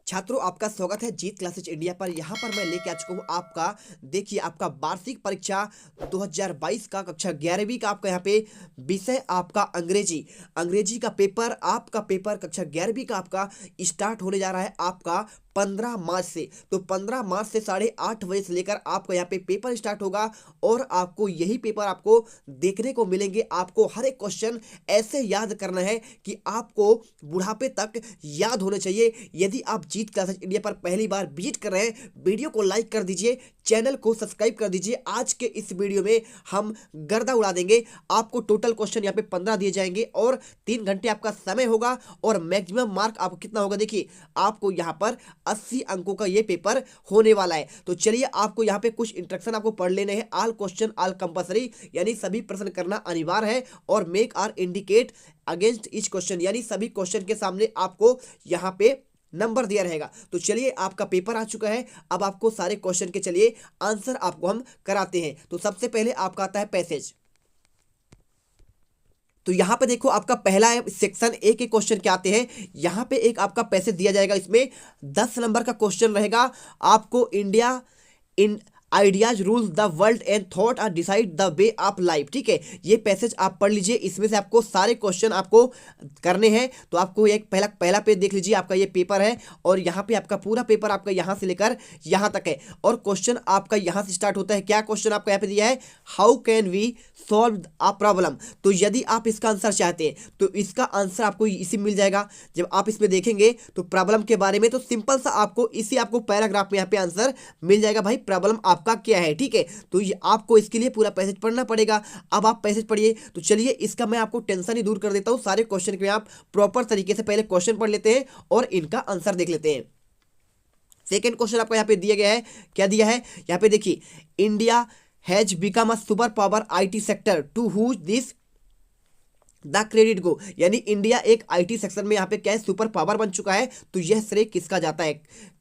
छात्रों, आपका स्वागत है जीत क्लासेज इंडिया पर। यहाँ पर मैं लेके आ चुका हूँ आपका, देखिए, आपका वार्षिक परीक्षा 2022 का कक्षा 11वीं का आपका यहाँ पे विषय आपका अंग्रेजी का पेपर, आपका पेपर कक्षा 11वीं का आपका स्टार्ट होने जा रहा है आपका 15 मार्च से। तो 15 मार्च से 8:30 बजे से लेकर आपका यहाँ पे पेपर स्टार्ट होगा और आपको यही पेपर आपको देखने को मिलेंगे। आपको हर एक क्वेश्चन ऐसे याद करना है कि आपको बुढ़ापे तक याद होने चाहिए। यदि आप जीत क्लासेज इंडिया पर पहली बार विजिट कर रहे हैं, वीडियो को लाइक कर दीजिए, चैनल को सब्सक्राइब कर दीजिए। आज के इस वीडियो में हम गर्दा उड़ा देंगे। आपको टोटल क्वेश्चन यहाँ पे 15 दिए जाएंगे और 3 घंटे आपका समय होगा और मैक्सिमम मार्क आपको कितना होगा, देखिए, आपको यहाँ पर 80 अंकों का ये पेपर होने वाला है। तो चलिए, आपको यहाँ पे कुछ इंस्ट्रक्शन आपको पढ़ लेने हैं। ऑल क्वेश्चन ऑल कंपलसरी, यानी सभी प्रश्न करना अनिवार्य है। और make our indicate against each question, यानी सभी क्वेश्चन के सामने आपको यहाँ पे नंबर दिया रहेगा। तो चलिए, आपका पेपर आ चुका है। अब आपको सारे क्वेश्चन के चलिए आंसर आपको हम कराते हैं। तो सबसे पहले आपका आता है पैसेज। तो यहाँ पे देखो, आपका पहला सेक्शन ए के क्वेश्चन क्या आते हैं। यहाँ पे एक आपका पैसेज दिया जाएगा, इसमें 10 नंबर का क्वेश्चन रहेगा। आपको India in ideas rules the world and thought are decide the way of life, ठीक है। ये पैसेज आप पढ़ लीजिए, इसमें से आपको सारे क्वेश्चन आपको करने हैं। तो आपको एक पहला पेज देख लीजिए, आपका ये पेपर है और यहाँ पे आपका पूरा पेपर आपका यहाँ से लेकर यहाँ तक है। और क्वेश्चन आपका यहाँ से स्टार्ट होता है। क्या क्वेश्चन आपका यहाँ पे दिया है, how can we solve a problem. तो यदि आप इसका आंसर चाहते हैं तो इसका आंसर आपको इसी मिल जाएगा। जब आप इसमें देखेंगे तो प्रॉब्लम के बारे में, तो सिंपल सा आपको पैराग्राफ में यहाँ पे आंसर मिल जाएगा। भाई, प्रॉब्लम आपका क्या है, ठीक है। तो ये आपको इसके लिए पूरा पैसेज पढ़ना पड़ेगा। अब आप पैसेज पढ़िए। तो चलिए, इसका मैं आपको टेंशन ही दूर कर देता हूँ। सारे क्वेश्चन के आप प्रॉपर तरीके से पहले क्वेश्चन पढ़ लेते हैं और इनका आंसर देख लेते हैं। सेकेंड क्वेश्चन आपको यहाँ पे दिया गया है। क्या दिया है यहाँ पे, देखिए, India has become a super power IT sector to whose this the credit go, यानी इंडिया एक आईटी सेक्टर में यहाँ पे क्या है, सुपर पावर बन चुका है। तो यह श्रेय किसका जाता है,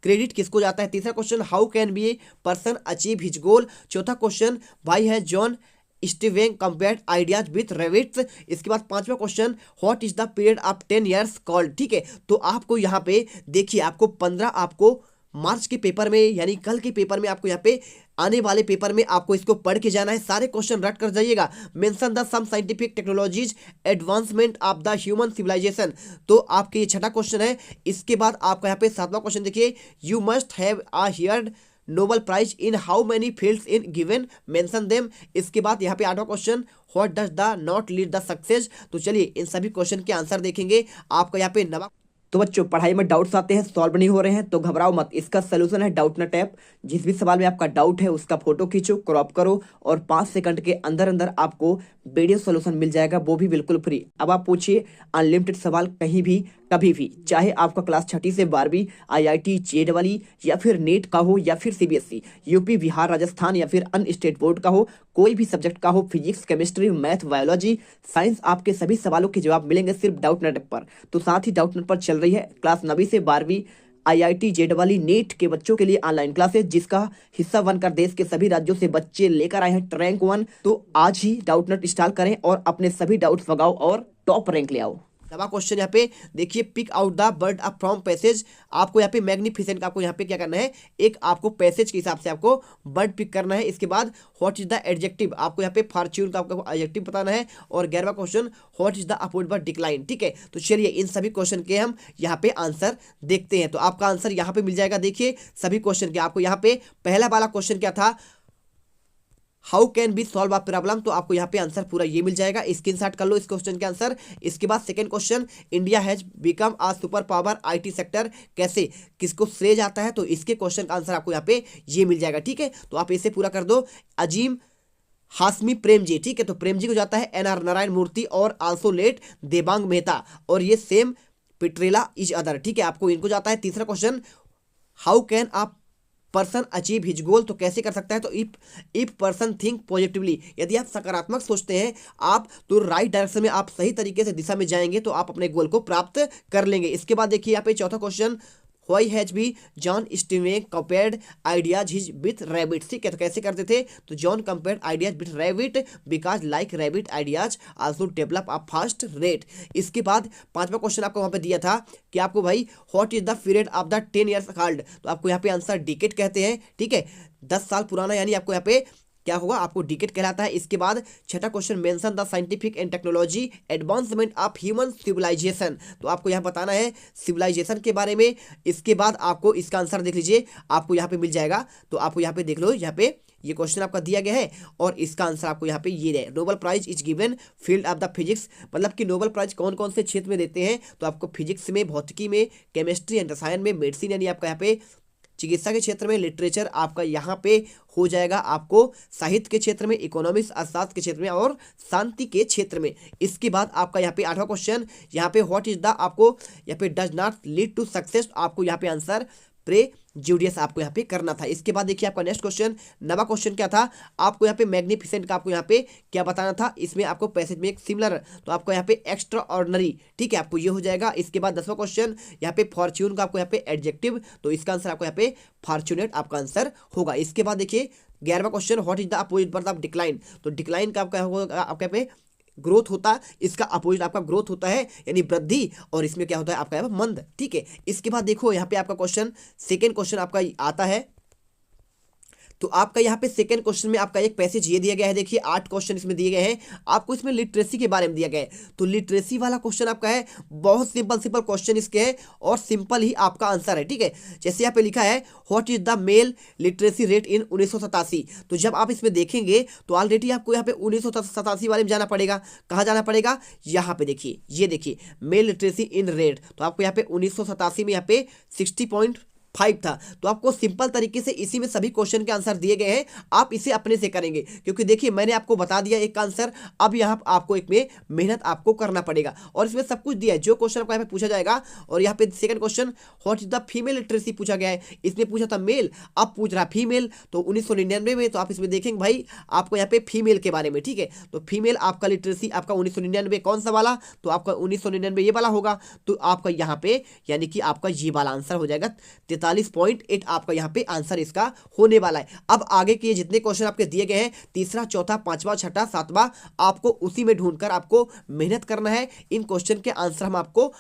क्रेडिट किसको जाता है। तीसरा question, how can be a person achieve his goal. चौथा क्वेश्चन, भाई है John Steven compared ideas with रेविट्स। इसके बाद पांचवा question, what is the period of 10 years called, ठीक है। तो आपको यहाँ पे देखिए, आपको 15 आपको मार्च के पेपर में, यानी कल के पेपर में, आपको यहाँ पे आने वाले पेपर में आपको इसको पढ़ के जाना है। सारे क्वेश्चन रट कर जाइएगा। Mention the some scientific technologies advancement of the human civilization. तो आपके ये छठा क्वेश्चन है। इसके बाद आपका यहाँ पे सातवां क्वेश्चन देखिए, you must have a heard Nobel prize in how many fields in given mention them. इसके बाद यहाँ पे आठवां question, what does the not lead the success. तो चलिए, इन सभी क्वेश्चन के आंसर देखेंगे। आपका यहाँ पे नवा। तो बच्चों, पढ़ाई में डाउट्स आते हैं, सॉल्व नहीं हो रहे हैं तो घबराओ मत। इसका सोल्यूशन है डाउट नट ऐप। जिस भी सवाल में आपका डाउट है उसका फोटो खींचो, क्रॉप करो और 5 सेकंड के अंदर अंदर आपको वीडियो सोल्यूशन मिल जाएगा, वो भी बिल्कुल फ्री। अब आप पूछिए अनलिमिटेड सवाल, कहीं भी कभी भी, चाहे आपका क्लास 6ठी से 12वीं IIT JEE या फिर नीट का हो या फिर CBSE, यूपी बिहार राजस्थान या फिर अन्य स्टेट बोर्ड का हो, कोई भी सब्जेक्ट का हो, physics chemistry math biology science, आपके सभी सवालों के जवाब मिलेंगे सिर्फ डाउट नेट पर। तो साथ ही डाउट नेट पर चल रही है क्लास 9वीं से 12वीं IIT JEE नीट के बच्चों के लिए ऑनलाइन क्लासेस, जिसका हिस्सा बनकर देश के सभी राज्यों से बच्चे लेकर आए हैं रैंक 1। तो आज ही डाउट नेट इंस्टॉल करें और अपने सभी डाउट्स भगाओ और टॉप रैंक ले आओ। नवा क्वेश्चन यहाँ पे देखिए, pick out the word a from passage. आपको यहाँ पे मैग्निफिसेंट का आपको यहाँ पे क्या करना है, एक आपको पैसेज के हिसाब से आपको वर्ड पिक करना है। इसके बाद व्हाट इज द एडजेक्टिव, आपको यहाँ पे फॉर्च्यून का आपको एडजेक्टिव बताना है। और 11वां question, what is the opposite word decline, ठीक है। तो चलिए, इन सभी क्वेश्चन के हम यहाँ पे आंसर देखते हैं। तो आपका आंसर यहाँ पे मिल जाएगा। देखिए, सभी क्वेश्चन के आपको यहाँ पे पहला वाला क्वेश्चन क्या था, how can be solve a problem. तो आपको यहाँ पे आंसर पूरा ये मिल जाएगा, स्क्रीनशॉट कर लो इस क्वेश्चन के आंसर। इसके बाद second question, India has become a super power IT sector, कैसे, किसको श्रेय जाता है। तो इसके क्वेश्चन का आंसर आपको यहाँ पे ये मिल जाएगा, ठीक है। तो आप इसे पूरा कर दो, अजीम हाशमी प्रेम जी, ठीक है। तो प्रेम जी को जाता है NR नारायण मूर्ति और आल्सो लेट देबांग मेहता, और ये सेम पिट्रेला इज अदर, ठीक है। आपको इनको जाता है। तीसरा क्वेश्चन, हाउ कैन आप पर्सन अचीव हिज गोल। तो कैसे कर सकता है, तो इफ पर्सन थिंक पॉजिटिवली, यदि आप सकारात्मक सोचते हैं आप, तो राइट डायरेक्शन में आप सही तरीके से दिशा में जाएंगे तो आप अपने गोल को प्राप्त कर लेंगे। इसके बाद देखिए यहाँ पे चौथा question, why has be John Steven compared ideas his with rabbit. ठीक है, तो कैसे करते थे, तो John compared ideas with rabbit because like rabbit ideas also develop a fast rate. इसके बाद पांचवा क्वेश्चन आपको वहां पे दिया था कि आपको भाई what is the period of the 10 years card, तो आपको यहाँ पे आंसर डिकेड कहते हैं। ठीक है, 10 साल पुराना, यानी आपको यहाँ पे क्या होगा, आपको डिकेड कहलाता है। इसके बाद छठा question, mention the scientific and technology advancement of human civilization, तो आपको यहाँ बताना है सिविलाइजेशन के बारे में। इसके बाद आपको इसका आंसर देख लीजिए, आपको यहाँ पे मिल जाएगा, तो आपको यहाँ पे देख लो, यहाँ पे ये क्वेश्चन आपका दिया गया है और इसका आंसर आपको यहाँ पे ये है। Nobel prize is given field of the physics, मतलब कि नोबेल प्राइज कौन कौन से क्षेत्र में देते हैं, तो आपको फिजिक्स में, भौतिकी में, केमिस्ट्री एंड रसायन में, मेडिसिन यानी आपका यहाँ पे चिकित्सा के क्षेत्र में, लिटरेचर आपका यहाँ पे हो जाएगा आपको साहित्य के क्षेत्र में, इकोनॉमिक्स अर्थशास्त्र के क्षेत्र में और शांति के क्षेत्र में। इसके बाद आपका यहाँ पे आठवां क्वेश्चन, यहाँ पे व्हाट इज द, आपको यहाँ पे does not lead to success, आपको यहाँ पे आंसर प्रेजुडियस आपको यहाँ पे करना था। इसके बाद देखिए आपका नेक्स्ट क्वेश्चन, नवा क्वेश्चन क्या था, आपको यहाँ पे मैग्निफिसेंट का आपको यहाँ पे क्या बताना था, इसमें आपको पैसेज में एक सिमिलर, तो आपको यहाँ पे एक्स्ट्रा ऑर्डिनरी। ठीक है, आपको ये हो जाएगा। इसके बाद 10वां क्वेश्चन, यहाँ पे फॉर्च्यून का आपको यहाँ पे एडजेक्टिव, तो इसका आंसर आपको यहाँ पे फॉर्चुनेट आपका आंसर होगा। इसके बाद देखिए 11वां question, what is the opposite birth of decline, तो डिक्लाइन का आपका होगा आपके यहाँ पे ग्रोथ होता, इसका अपोजिट आपका ग्रोथ होता है यानी वृद्धि, और इसमें क्या होता है आपका मंद। ठीक है, इसके बाद देखो यहाँ पे आपका क्वेश्चन, सेकंड क्वेश्चन आपका आता है, तो आपका यहाँ पे सेकंड क्वेश्चन में आपका एक पैसेज ये दिया गया है। देखिए 8 क्वेश्चन इसमें दिए गए हैं, आपको इसमें लिटरेसी के बारे में दिया गया है, तो लिटरेसी वाला क्वेश्चन आपका है, बहुत सिंपल सिंपल क्वेश्चन इसके हैं और सिंपल ही आपका आंसर है। ठीक है, जैसे यहाँ पे लिखा है what is the mail literacy rate in 1987, तो जब आप इसमें देखेंगे तो ऑलरेडी आपको यहाँ पे 1987 वाले में जाना पड़ेगा। कहाँ जाना पड़ेगा, यहाँ पे देखिए, ये देखिए मेल लिटरेसी इन रेट, तो आपको यहाँ पे 1987 में यहाँ पे 60.5 था, तो आपको सिंपल तरीके से इसी में सभी क्वेश्चन के आंसर दिए गए हैं, आप इसे अपने से करेंगे, क्योंकि देखिए मैंने आपको बता दिया एक आंसर, अब यहाँ आपको एक में मेहनत आपको करना पड़ेगा और इसमें सब कुछ दिया है जो क्वेश्चन आपको यहाँ पे पूछा जाएगा। और यहाँ पे second question, what is the female literacy पूछा गया है, इसमें पूछा था मेल, अब पूछ रहा फीमेल, तो 1999 में, तो आप इसमें देखेंगे भाई आपको यहाँ पे फीमेल के बारे में। ठीक है, तो फीमेल आपका लिटरेसी आपका 1999 कौन सा वाला, तो आपका 1999 ये वाला होगा, तो आपका यहाँ पे यानी कि आपका ये वाला आंसर हो जाएगा 43.8, आपका यहाँ पे आंसर इसका होने वाला है। अब आगे के जितने क्वेश्चन आपके दिए गए हैं, तीसरा, चौथा, पांचवा, छठा, सातवां, आपको उसी में ढूंढकर आपको मेहनत करना है। इन क्वेश्चन के आंसर हम आपको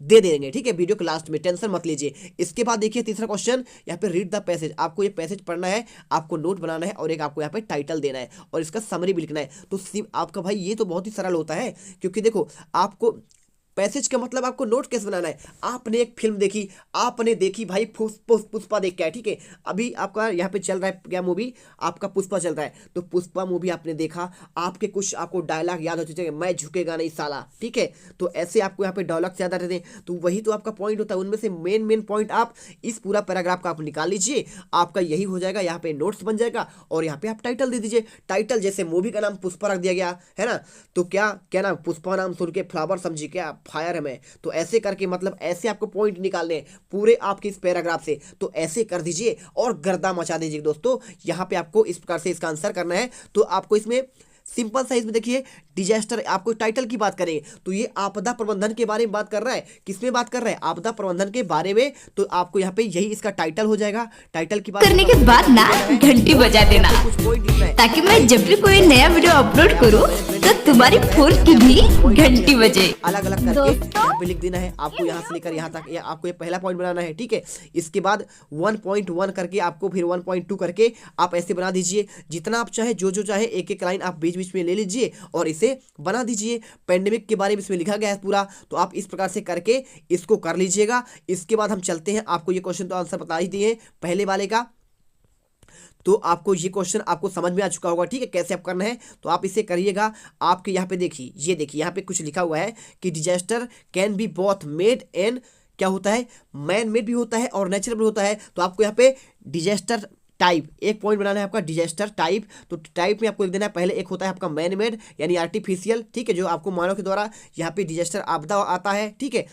दे देंगे। ठीक है, वीडियो के लास्ट में, टेंशन मत लीजिए। इसके बाद देखिए तीसरा क्वेश्चन, यहाँ पे रीड द पैसेज, आपको ये पैसेज पढ़ना है, आपको नोट बनाना है और एक आपको यहाँ पे टाइटल देना है और इसका समरी भी लिखना है। तो आपका भाई ये तो बहुत ही सरल होता है, क्योंकि देखो आपको पैसेज का मतलब आपको नोट कैसे बनाना है, आपने एक फिल्म देखी, आपने देखी भाई पुष्पा देख के, ठीक है, अभी आपका यहाँ पे चल रहा है क्या मूवी, आपका पुष्पा चल रहा है, तो पुष्पा मूवी आपने देखा, आपके कुछ आपको डायलॉग याद होते थे, मैं झुकेगा नहीं साला। ठीक है, तो ऐसे आपको यहाँ पे डायलॉग याद रहते हैं, तो वही तो आपका पॉइंट होता है, उनमें से मेन पॉइंट आप इस पूरा पैराग्राफ का आप निकाल लीजिए, आपका यही हो जाएगा, यहाँ पे नोट्स बन जाएगा और यहाँ पे आप टाइटल दे दीजिए। टाइटल जैसे मूवी का नाम पुष्पा रख दिया गया है ना, तो क्या नाम, पुष्पा नाम सुन के फ्लावर समझी क्या फायर है मैं, तो ऐसे करके मतलब ऐसे आपको पॉइंट निकालने हैं पूरे आपके इस पैराग्राफ से, तो ऐसे कर दीजिए और गर्दा मचा दीजिए दोस्तों। यहां पे आपको इस प्रकार से इसका आंसर करना है, तो आपको इसमें सिंपल साइज में देखिए डिजास्टर, आपको टाइटल की बात करेंगे तो ये आपदा प्रबंधन के बारे में बात कर रहा है, किसमें बात कर रहा है, आपदा प्रबंधन के बारे में, तो आपको यहाँ पे यही इसका टाइटल हो जाएगा। टाइटल की बात करने के बाद ना घंटी बजा देना, ताकि मैं जब भी कोई नया वीडियो अपलोड करूं तो तुम्हारी फोन की भी घंटी बजे। अलग अलग करके यहाँ पे लिख देना है आपको, यहाँ से लेकर यहाँ तक, आपको ये पहला पॉइंट बनाना है। ठीक है, इसके बाद 1.1 करके आपको फिर 1.2 करके आप ऐसे बना दीजिए, जितना आप चाहे जो चाहे एक एक लाइन आप बीच बीच में ले लीजिए और इसे बना दीजिए। पेंडेमिक के बारे में इसमें लिखा गया है पूरा, तो आप इस प्रकार से करके इसको कर लीजिएगा। इसके बाद हम चलते हैं, आपको ये क्वेश्चन तो आंसर बता ही दिए पहले वाले का, तो आपको ये क्वेश्चन आपको समझ में आ चुका होगा। ठीक है, कैसे आप करना है तो आप इसे करिएगा। आपके यहाँ पे देखिए, ये देखिए यहाँ पे कुछ लिखा हुआ है कि disaster can be both made and, क्या होता है, मैन मेड भी होता है और नेचुरल भी होता है। तो आपको यहाँ पे डिजास्टर टाइप एक पॉइंट बनाना है आपका, डिजास्टर टाइप, तो टाइप में आपको लिख देना है, पहले एक होता है आपका मैन मेड यानी आर्टिफिशियल, ठीक है, जो आपको मानव के द्वारा यहाँ पे डिजास्टर आपदा आता है। ठीक है,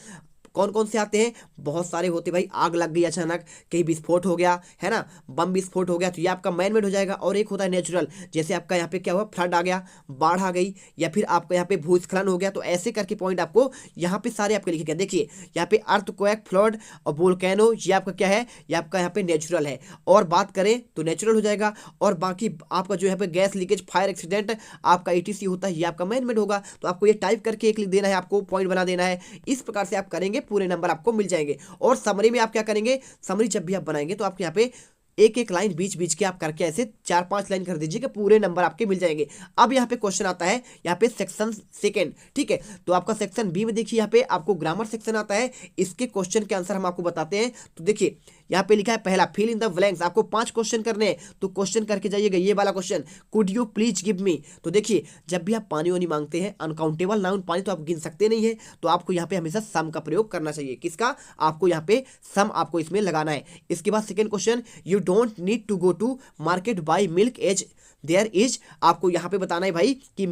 कौन कौन से आते हैं, बहुत सारे होते भाई। आग लग गई अचानक, कहीं विस्फोट हो गया है ना, बम विस्फोट हो गया, तो ये आपका मैन मेड हो जाएगा। और एक होता है नेचुरल, जैसे आपका यहाँ पे क्या हुआ, फ्लड आ गया, बाढ़ आ गई, या फिर आपका यहाँ पे भूस्खलन हो गया। तो ऐसे करके पॉइंट आपको यहाँ पे सारे आपके लिखे गए। देखिए यहाँ पे अर्थक्वेक, फ्लड और वोल्केनो, ये आपका क्या है, ये आपका यहाँ पे नेचुरल है। और बात करें तो नेचुरल हो जाएगा। और बाकी आपका जो यहाँ पे गैस लीकेज, फायर एक्सीडेंट, आपका ETC होता है, ये आपका मैन मेड होगा। तो आपको ये टाइप करके एक लिख देना है, आपको पॉइंट बना देना है। इस प्रकार से आप करेंगे, पूरे नंबर आपको मिल जाएंगे। और समरी में आप क्या करेंगे, समरी जब भी आप बनाएंगे तो आपके यहाँ पे एक एक लाइन बीच बीच के आप करके ऐसे 4-5 लाइन कर दीजिएगा, पूरे नंबर आपके मिल जाएंगे। अब यहाँ पे क्वेश्चन आता है, यहाँ पे सेक्शन सेकंड, ठीक है। तो आपका सेक्शन बी में देखिए, यहाँ पे आपको ग्रामर सेक्शन आता है। इसके क्वेश्चन के आंसर हम आपको बताते हैं। तो देखिए यहाँ पे लिखा है पहला, फिल इन द ब्लैंक्स। आपको 5 क्वेश्चन करने हैं, तो क्वेश्चन करके जाइएगा। ये वाला question, could you please give me. तो देखिए जब भी आप पानी वानी मांगते हैं, अनकाउंटेबल नाउन पानी तो आप गिन सकते नहीं है, तो आपको यहाँ पे हमेशा सम का प्रयोग करना चाहिए। किसका, आपको यहाँ पे सम आपको इसमें लगाना है। इसके बाद second question, you don't need to go to market buy milk as there is. आपको यहाँ पे बताना है भाई कि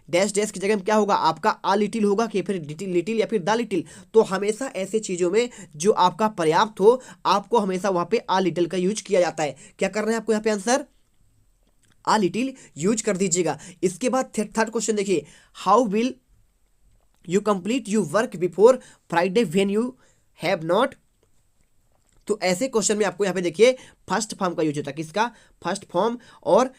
डैश डैश की जगह में क्या होगा, आपका आ लिटिल होगा कि फिर लिटिल या फिर द लिटिल। तो हमेशा ऐसे चीज़ों में जो आपका पर्याप्त हो, आपको हमेशा वहाँ पे आ लिटिल का यूज किया जाता है। क्या करना है आपको यहाँ पे आंसर, आ लिटिल यूज कर दीजिएगा। इसके बाद थर्ड क्वेश्चन देखिए, how will you complete you work before Friday when you have not. तो ऐसे क्वेश्चन में आपको यहाँ पे देखिए फर्स्ट फॉर्म का यूज होता है। किसका, फर्स्ट फॉर्म। और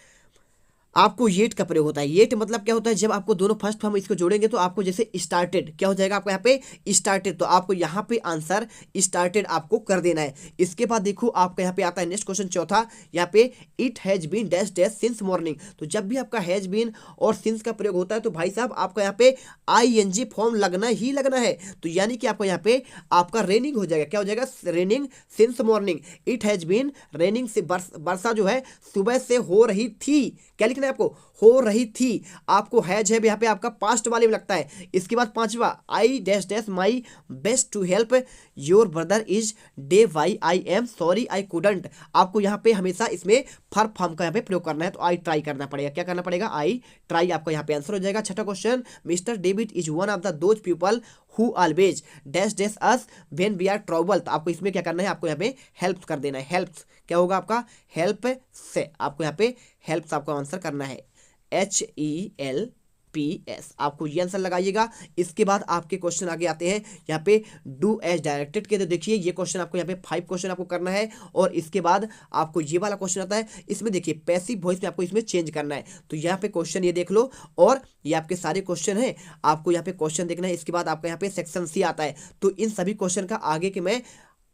आपको येट का प्रयोग होता है। येट मतलब क्या होता है, जब आपको दोनों फर्स्ट फॉर्म इसको जोड़ेंगे तो आपको जैसे स्टार्टेड क्या हो जाएगा, आपको यहाँ पे स्टार्टेड। तो आपको यहाँ पे आंसर स्टार्टेड आपको कर देना है। इसके बाद देखो आपका यहाँ पे आता है नेक्स्ट क्वेश्चन चौथा, यहाँ पे it has been dash dash since morning. तो जब भी आपका हैज बीन और सिंस का प्रयोग होता है तो भाई साहब आपका यहाँ पे ING फॉर्म लगना ही लगना है। तो यानी कि आपको यहाँ पे आपका रेनिंग हो जाएगा। क्या हो जाएगा, raining since morning. It has been raining से वर्षा जो है सुबह से हो रही थी। क्या लिखना है आपको, हो रही थी। आपको हैज है यहाँ पे आपका पास्ट वाले में लगता है। इसके बाद पांचवा, I dash dash my best to help your brother is day why I am sorry I couldn't. आपको यहाँ पे हमेशा इसमें फर फॉर्म का यहाँ पे प्रयोग करना है, तो आई ट्राई करना पड़ेगा। क्या करना पड़ेगा, आई ट्राई आपका यहाँ पे आंसर हो जाएगा। छठा question, mister David is one of the those people who always dash dash us when we are trouble. तो आपको इसमें क्या करना है, आपको यहाँ पे हेल्प कर देना है। हेल्प क्या होगा आपका, हेल्प से आपको यहाँ पे हेल्प आपको आंसर करना है, HELPS। आपको ये आंसर लगाइएगा। इसके बाद आपके क्वेश्चन आगे आते हैं यहाँ पे डू एज डायरेक्टेड के। तो देखिए ये क्वेश्चन आपको यहाँ पे 5 क्वेश्चन आपको करना है। और इसके बाद आपको ये वाला क्वेश्चन आता है, इसमें देखिए पैसिव वॉइस में आपको इसमें चेंज करना है। तो यहाँ पे क्वेश्चन ये देख लो, और ये आपके सारे क्वेश्चन हैं, आपको यहाँ पे क्वेश्चन देखना है। इसके बाद आपका यहाँ पे सेक्शन C आता है। तो इन सभी क्वेश्चन का आगे के मैं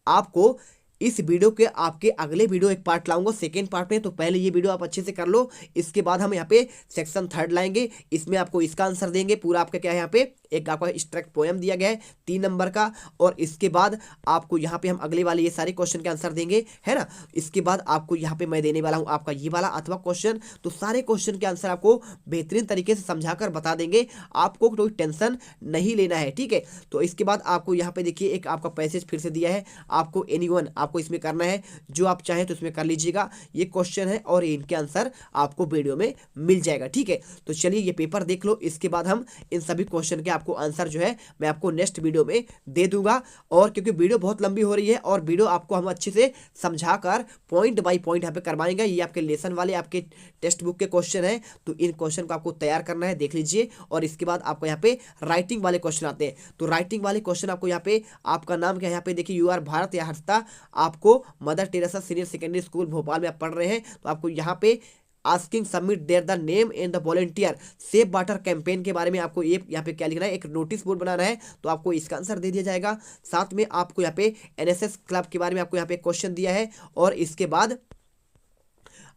आपको इस वीडियो के आपके अगले वीडियो एक पार्ट लाऊंगा सेकेंड पार्ट में। तो पहले ये वीडियो आप अच्छे से कर लो। इसके बाद हम यहाँ पे सेक्शन 3 लाएंगे, इसमें आपको इसका आंसर देंगे पूरा। आपका क्या है, यहाँ पे एक आपका स्ट्रक्ट पोएम दिया गया है 3 नंबर का। और इसके बाद आपको यहाँ पे हम अगले वाले ये सारे क्वेश्चन के आंसर देंगे, है ना। इसके बाद आपको यहाँ पे मैं देने वाला हूँ आपका ये वाला अथवा क्वेश्चन। तो सारे क्वेश्चन के आंसर आपको बेहतरीन तरीके से समझाकर बता देंगे, आपको कोई टेंशन नहीं लेना है, ठीक है। तो इसके बाद आपको यहाँ पे देखिए एक आपका पैसेज फिर से दिया है, आपको एनीवन आपको इसमें करना है, जो आप चाहें तो इसमें कर लीजिएगा। ये क्वेश्चन है और इनके आंसर आपको वीडियो में मिल जाएगा, ठीक है। तो चलिए ये पेपर देख लो। इसके बाद हम इन सभी क्वेश्चन के आपको आंसर जो है मैं आपको नेक्स्ट वीडियो में दे दूंगा। और क्योंकि वीडियो बहुत लंबी हो रही है और वीडियो आपको हम अच्छे से समझाकर पॉइंट बाय पॉइंट यहाँ पे करवाएंगे। ये आपके लेसन वाले आपके टेक्स्ट बुक के क्वेश्चन है, तो इन क्वेश्चन को आपको तैयार करना है, देख लीजिए। और इसके बाद आपको यहाँ पे राइटिंग वाले क्वेश्चन आते हैं। तो राइटिंग वाले क्वेश्चन आपको यहाँ पे आपका नाम क्या है, यहाँ पे देखिए यू आर भारत या हर्षता, आपको mother Teresa senior secondary school Bhopal में आप पढ़ रहे हैं। तो आपको यहाँ पे asking submit there the name and the volunteer save water campaign के बारे में आपको ये यहाँ पे क्या लिखना है, एक नोटिस बोर्ड बनाना है। तो आपको इसका आंसर दे दिया जाएगा। साथ में आपको यहाँ पे NSS क्लब के बारे में आपको यहाँ पे क्वेश्चन दिया है। और इसके बाद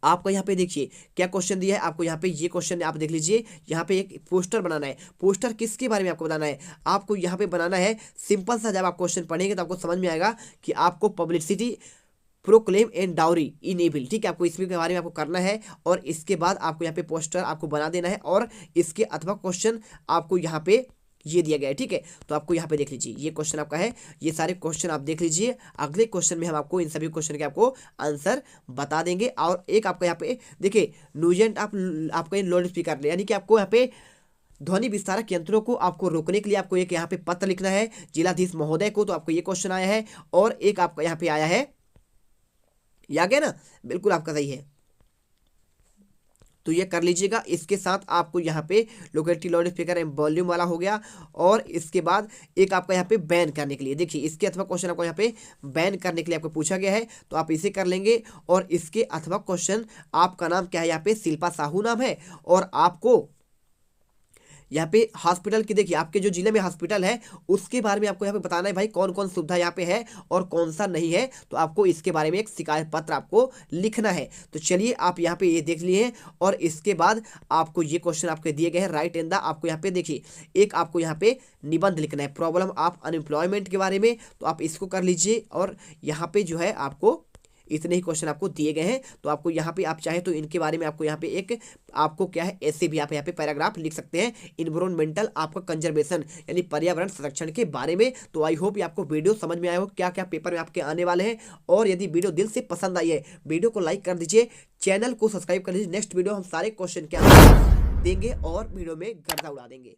आपको यहाँ पे देखिए क्या क्वेश्चन दिया है, आपको यहाँ पे ये क्वेश्चन आप देख लीजिए। यहाँ पे एक पोस्टर बनाना है। पोस्टर किसके बारे में आपको बनाना है, आपको यहाँ पे बनाना है सिंपल सा। जब आप क्वेश्चन पढ़ेंगे तो आपको समझ में आएगा कि आपको publicity proclaim and dowry enable, ठीक है। आपको इसमें के बारे में आपको करना है। और इसके बाद आपको यहाँ पे पोस्टर आपको बना देना है और इसके अथवा क्वेश्चन आपको यहाँ पे ये दिया गया है, ठीक है। तो आपको यहाँ पे देख लीजिए ये क्वेश्चन आपका है, ये सारे क्वेश्चन आप देख लीजिए। अगले क्वेश्चन में हम आपको इन सभी क्वेश्चन के आपको आंसर बता देंगे। और एक आपका यहाँ पे देखिए न्यूजेंट आप आपका लाउड स्पीकर ले, यानी कि आपको यहाँ पे ध्वनि विस्तारक यंत्रों को आपको रोकने के लिए आपको एक यहाँ पे पत्र लिखना है जिलाधीश महोदय को। तो आपको ये क्वेश्चन आया है और एक आपका यहाँ पे आया है, ये आ गया ना, बिल्कुल आपका सही है, तो ये कर लीजिएगा। इसके साथ आपको यहाँ पे लोकेलिटी लाउड स्पीकर वॉल्यूम वाला हो गया। और इसके बाद एक आपका यहाँ पे बैन करने के लिए, देखिए इसके अथवा क्वेश्चन आपको यहाँ पे बैन करने के लिए आपको पूछा गया है, तो आप इसे कर लेंगे। और इसके अथवा क्वेश्चन, आपका नाम क्या है, यहाँ पे शिल्पा साहू नाम है, और आपको यहाँ पे हॉस्पिटल की, देखिए आपके जो जिले में हॉस्पिटल है उसके बारे में आपको यहाँ पे बताना है भाई कौन कौन सुविधा यहाँ पे है और कौन सा नहीं है। तो आपको इसके बारे में एक शिकायत पत्र आपको लिखना है। तो चलिए आप यहाँ पे ये देख लिए। और इसके बाद आपको ये क्वेश्चन आपके दिए गए हैं, राइट इन द, आपको यहाँ पे देखिए एक आपको यहाँ पे निबंध लिखना है प्रॉब्लम ऑफ अनएम्प्लॉयमेंट के बारे में, तो आप इसको कर लीजिए। और यहाँ पे जो है आपको इतने ही क्वेश्चन आपको दिए गए हैं। तो आपको यहाँ पे आप चाहे तो इनके बारे में आपको यहाँ पे एक आपको क्या है ऐसे भी आप यहाँ पे पैराग्राफ लिख सकते हैं इन्वायरमेंटल आपका कंजर्वेशन यानी पर्यावरण संरक्षण के बारे में। तो आई होप ये आपको वीडियो समझ में आया हो क्या क्या पेपर में आपके आने वाले हैं। और यदि वीडियो दिल से पसंद आई है, वीडियो को लाइक कर दीजिए, चैनल को सब्सक्राइब कर लीजिए। नेक्स्ट वीडियो हम सारे क्वेश्चन के आंसर देंगे और वीडियो में गर्दा उड़ा देंगे।